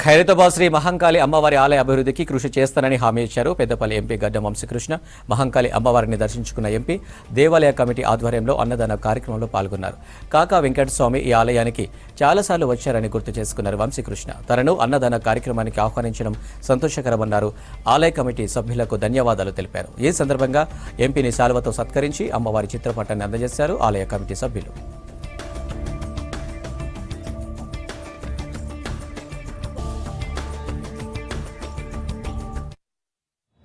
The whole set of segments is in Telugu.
ఖైరతాబాద్ శ్రీ మహంకాళి అమ్మవారి ఆలయ అభివృద్ధికి కృషి చేస్తానని హామీ ఇచ్చారు పెద్దపల్లి ఎంపీ గడ్డం వంశీకృష్ణ. మహంకాళి అమ్మవారిని దర్శించుకున్న ఎంపీ దేవాలయ కమిటీ ఆధ్వర్యంలో అన్నదాన కార్యక్రమంలో పాల్గొన్నారు. కాకా వెంకటస్వామి ఈ ఆలయానికి చాలాసార్లు వచ్చారని గుర్తు చేసుకున్నారు వంశీకృష్ణ. తనను అన్నదాన కార్యక్రమానికి ఆహ్వానించడం సంతోషకరమన్నారు. ఆలయ కమిటీ సభ్యులకు ధన్యవాదాలు తెలిపారు. ఈ సందర్భంగా ఎంపీని శాలువతో సత్కరించి అమ్మవారి చిత్రపటాన్ని అందజేశారు ఆలయ కమిటీ సభ్యులు.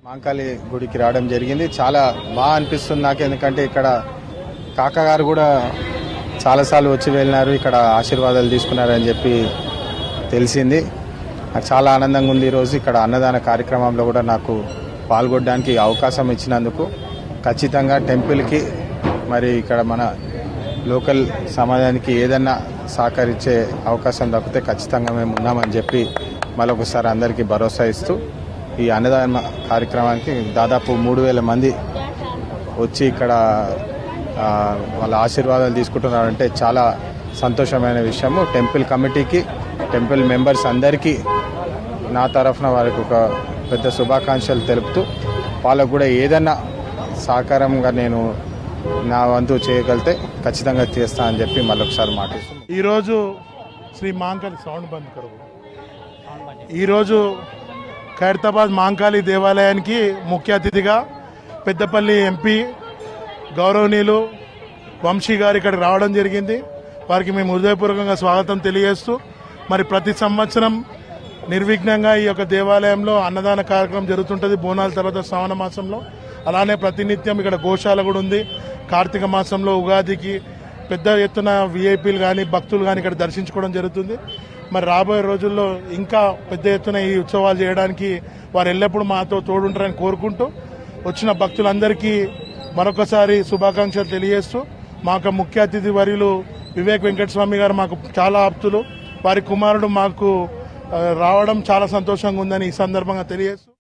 మహంకాళి గుడికి రావడం జరిగింది. చాలా బాగా అనిపిస్తుంది నాకు, ఎందుకంటే ఇక్కడ కాకా గారు కూడా చాలాసార్లు వచ్చి వెళ్ళినారు, ఇక్కడ ఆశీర్వాదాలు తీసుకున్నారని చెప్పి తెలిసింది. నాకు చాలా ఆనందంగా ఉంది. ఈరోజు ఇక్కడ అన్నదాన కార్యక్రమంలో కూడా నాకు పాల్గొనడానికి అవకాశం ఇచ్చినందుకు ఖచ్చితంగా టెంపుల్కి మరి ఇక్కడ మన లోకల్ సమాజానికి ఏదన్నా సహకరించే అవకాశం దక్కితే ఖచ్చితంగా మేము ఉన్నామని చెప్పి మరొకసారి అందరికీ భరోసా ఇస్తూ ఈ అన్నదాన కార్యక్రమానికి దాదాపు 3,000 మంది వచ్చి ఇక్కడ వాళ్ళ ఆశీర్వాదాలు తీసుకుంటున్నారంటే చాలా సంతోషమైన విషయము. టెంపుల్ కమిటీకి, టెంపుల్ మెంబర్స్ అందరికీ నా తరఫున వారికి ఒక పెద్ద శుభాకాంక్షలు తెలుపుతూ వాళ్ళకు కూడా ఏదన్నా సహకారంగా నేను నా వంతు చేయగలిగితే ఖచ్చితంగా చేస్తా అని చెప్పి మళ్ళొకసారి మాట్లాడుతున్నాను. ఈరోజు శ్రీ మహంకాళి ఈరోజు ఖైరతాబాద్ మహంకాళి దేవాలయానికి ముఖ్య అతిథిగా పెద్దపల్లి ఎంపీ గౌరవనీయులు వంశీ గారు ఇక్కడికి రావడం జరిగింది. వారికి మేము హృదయపూర్వకంగా స్వాగతం తెలియజేస్తూ మరి ప్రతి సంవత్సరం నిర్విఘ్నంగా ఈ యొక్క దేవాలయంలో అన్నదాన కార్యక్రమం జరుగుతుంటుంది బోనాల తర్వాత శ్రావణ మాసంలో. అలానే ప్రతినిత్యం ఇక్కడ గోశాల కూడా ఉంది. కార్తీక మాసంలో ఉగాదికి పెద్ద ఎత్తున విఐపీలు కానీ భక్తులు కానీ ఇక్కడ దర్శించుకోవడం జరుగుతుంది. మరి రాబోయే రోజుల్లో ఇంకా పెద్ద ఎత్తున ఈ ఉత్సవాలు చేయడానికి వారు ఎల్లప్పుడూ మాతో తోడుంటారని కోరుకుంటూ వచ్చిన భక్తులందరికీ మరొకసారి శుభాకాంక్షలు తెలియజేస్తూ మాకు ముఖ్య అతిథి వర్యులు వివేక్ వెంకటస్వామి గారు మాకు చాలా ఆప్తులు. వారి కుమారుడు మాకు రావడం చాలా సంతోషంగా ఉందని ఈ సందర్భంగా తెలియజేస్తూ